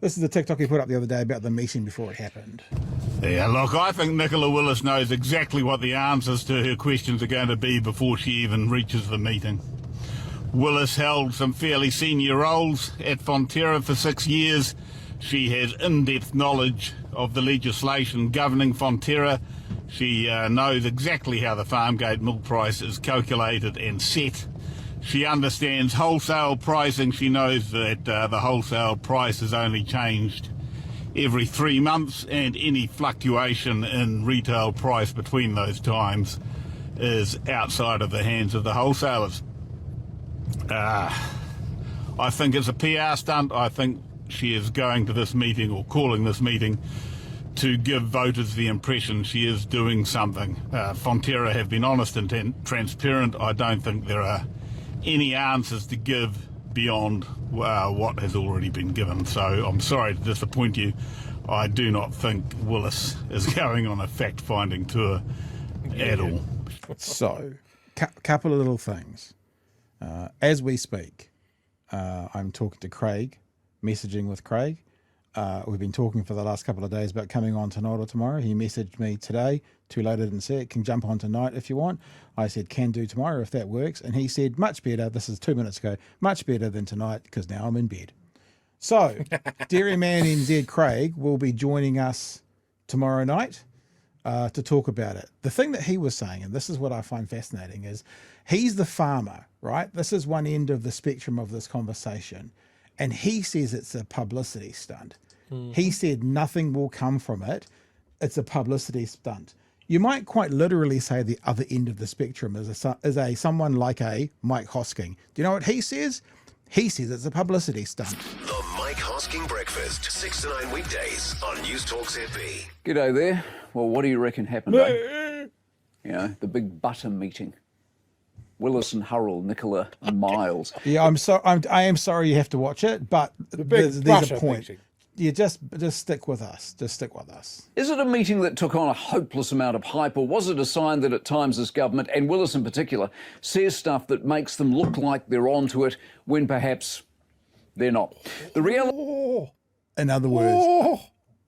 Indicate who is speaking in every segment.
Speaker 1: This is the TikTok he put up the other day about the meeting before it happened.
Speaker 2: Yeah, look, I think Nicola Willis knows exactly what the answers to her questions are going to be before she even reaches the meeting. Willis held some fairly senior roles at Fonterra for 6 years. She has in-depth knowledge of the legislation governing Fonterra. She knows exactly how the farmgate milk price is calculated and set. She understands wholesale pricing. She knows that the wholesale price is only changed every 3 months, and any fluctuation in retail price between those times is outside of the hands of the wholesalers. I think it's a PR stunt. I think she is going to this meeting, or calling this meeting, to give voters the impression she is doing something. Fonterra have been honest and transparent. I don't think there are any answers to give beyond what has already been given. So I'm sorry to disappoint you. I do not think Willis is going on a fact-finding tour at all.
Speaker 1: So, couple of little things. As we speak, I'm talking to Craig, messaging with Craig. We've been talking for the last couple of days about coming on tonight or tomorrow. He messaged me today, too late I didn't see it, can jump on tonight if you want. I said, can do tomorrow if that works. And he said, much better, this is 2 minutes ago, much better than tonight because now I'm in bed. So, Dairyman NZ Craig will be joining us tomorrow night to talk about it. The thing that he was saying, and this is what I find fascinating, is he's the farmer, right? This is one end of the spectrum of this conversation. And he says it's a publicity stunt. Mm-hmm. He said nothing will come from it. It's a publicity stunt. You might quite literally say the other end of the spectrum is someone like a Mike Hosking. Do you know what he says? He says it's a publicity stunt.
Speaker 3: The Mike Hosking Breakfast, 6 to 9 weekdays on News Talk ZB.
Speaker 4: G'day there. Well, what do you reckon happened, eh? You know, the big butter meeting. Willis and Hurrell, Nicola and Miles.
Speaker 1: Yeah, I am sorry you have to watch it, but there's a point. Meeting. Yeah, just stick with us. Just stick with us.
Speaker 4: Is it a meeting that took on a hopeless amount of hype, or was it a sign that at times this government, and Willis in particular, says stuff that makes them look like they're onto it when perhaps they're not?
Speaker 1: In other words,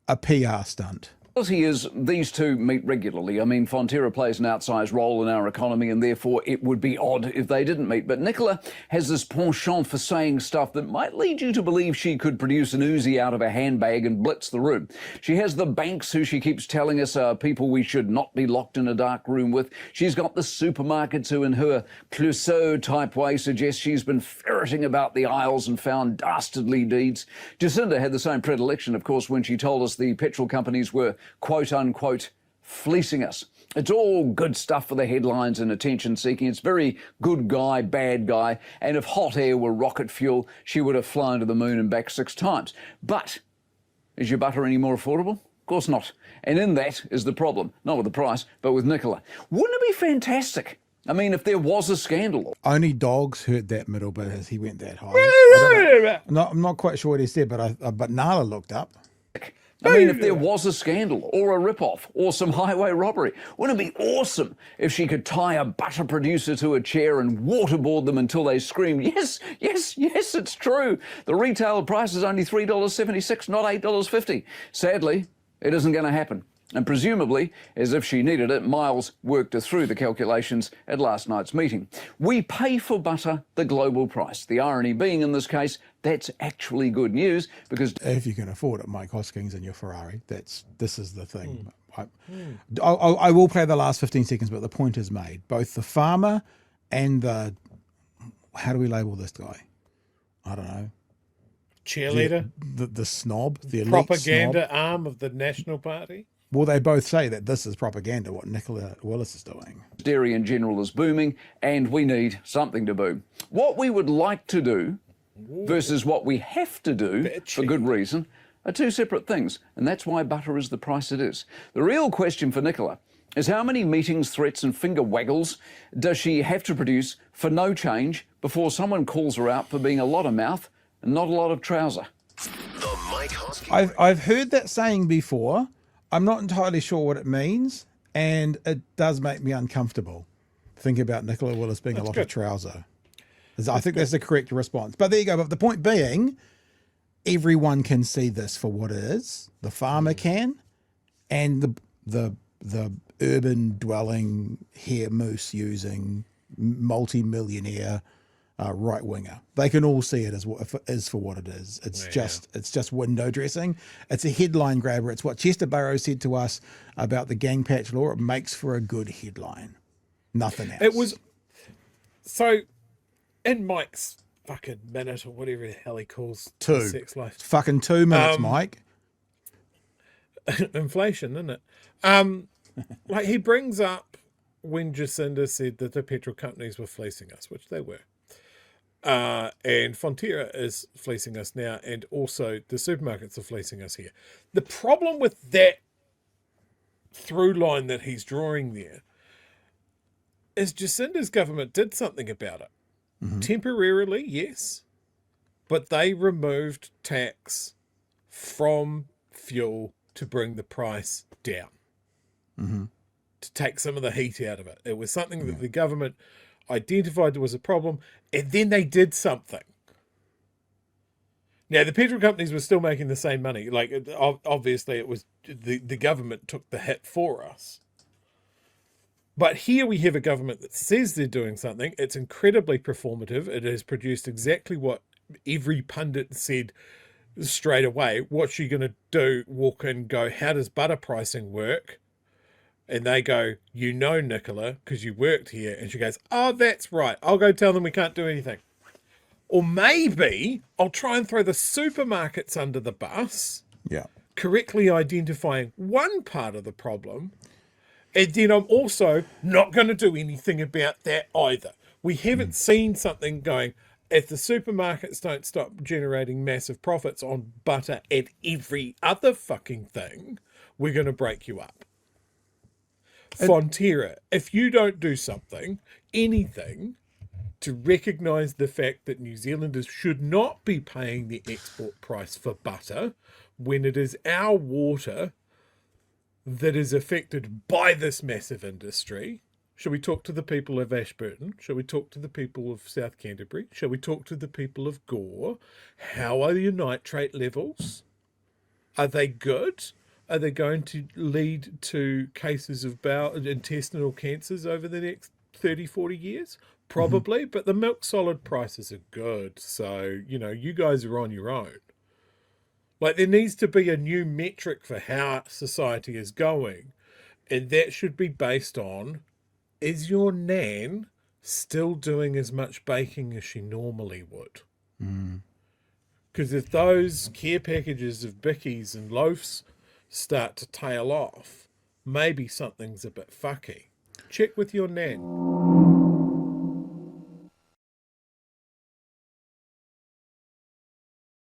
Speaker 1: a PR stunt.
Speaker 4: The reality is these two meet regularly. I mean, Fonterra plays an outsized role in our economy, and therefore it would be odd if they didn't meet. But Nicola has this penchant for saying stuff that might lead you to believe she could produce an Uzi out of a handbag and blitz the room. She has the banks who she keeps telling us are people we should not be locked in a dark room with. She's got the supermarkets who, in her Clouseau-type way, suggest she's been ferreting about the aisles and found dastardly deeds. Jacinda had the same predilection, of course, when she told us the petrol companies were quote-unquote fleecing us. It's all good stuff for the headlines and attention-seeking. It's very good guy, bad guy, and if hot air were rocket fuel, she would have flown to the moon and back 6 times. But is your butter any more affordable? Of course not. And in that is the problem. Not with the price, but with Nicola. Wouldn't it be fantastic? I mean, if there was a scandal.
Speaker 1: Only dogs heard that middle bit as he went that high. I'm not quite sure what he said, but Nala looked up.
Speaker 4: I mean, if there was a scandal or a rip-off or some highway robbery, wouldn't it be awesome if she could tie a butter producer to a chair and waterboard them until they screamed, yes, yes, yes, it's true. The retail price is only $3.76, not $8.50. Sadly, it isn't going to happen. And presumably, as if she needed it, Miles worked her through the calculations at last night's meeting. We pay for butter the global price. The irony being, in this case, that's actually good news because
Speaker 1: if you can afford it, Mike Hosking's in your Ferrari. This is the thing. I will play the last 15 seconds, but the point is made. Both the farmer and the, how do we label this guy? I don't know.
Speaker 5: Cheerleader?
Speaker 1: The snob, the elite
Speaker 5: propaganda
Speaker 1: snob.
Speaker 5: arm of the National Party?
Speaker 1: Well, they both say that this is propaganda, what Nicola Willis is doing.
Speaker 4: Dairy in general is booming, and we need something to boom. What we would like to do versus what we have to do, for good reason, are two separate things, and that's why butter is the price it is. The real question for Nicola is how many meetings, threats and finger waggles does she have to produce for no change before someone calls her out for being a lot of mouth and not a lot of trouser?
Speaker 3: The Mike Hosking.
Speaker 1: I've heard that saying before. I'm not entirely sure what it means, and it does make me uncomfortable thinking about Nicola Willis being a lot of trouser. I think that's the correct response. But there you go. But the point being, everyone can see this for what it is. The farmer can, and the urban dwelling hair moose using multi-millionaire right winger. They can all see it as for what it is. It's just window dressing. It's a headline grabber. It's what Chester Burrows said to us about the gang patch law. It makes for a good headline. Nothing else.
Speaker 5: It was so in Mike's fucking minute or whatever the hell he calls
Speaker 1: Two.
Speaker 5: sex life.
Speaker 1: It's fucking 2 minutes, Mike.
Speaker 5: Inflation, isn't it? Like he brings up when Jacinda said that the petrol companies were fleecing us, which they were. And Fonterra is fleecing us now, and also the supermarkets are fleecing us here. The problem with that through line that he's drawing there is Jacinda's government did something about it. Temporarily, yes, but they removed tax from fuel to bring the price down, to take some of the heat out of it. It was something that the government identified there was a problem, and then they did something. Now, the petrol companies were still making the same money. Like, obviously, it was the government took the hit for us. But here we have a government that says they're doing something. It's incredibly performative. It has produced exactly what every pundit said straight away. What's she going to do? Walk in, go, how does butter pricing work? And they go, you know, Nicola, because you worked here. And she goes, oh, that's right. I'll go tell them we can't do anything. Or maybe I'll try and throw the supermarkets under the bus, correctly identifying one part of the problem. And then I'm also not going to do anything about that either. We haven't seen something going, if the supermarkets don't stop generating massive profits on butter and every other fucking thing, we're going to break you up. Fonterra, if you don't do something, anything, to recognise the fact that New Zealanders should not be paying the export price for butter when it is our water that is affected by this massive industry. Shall we talk to the people of Ashburton? Shall we talk to the people of South Canterbury? Shall we talk to the people of Gore? How are your nitrate levels? Are they good? Are they going to lead to cases of bowel and intestinal cancers over the next 30, 40 years? Probably, but the milk solid prices are good. So, you know, you guys are on your own. Like, there needs to be a new metric for how society is going. And that should be based on, is your nan still doing as much baking as she normally would? Because if those care packages of bickies and loaves start to tail off, maybe something's a bit fucky. Check with your nan.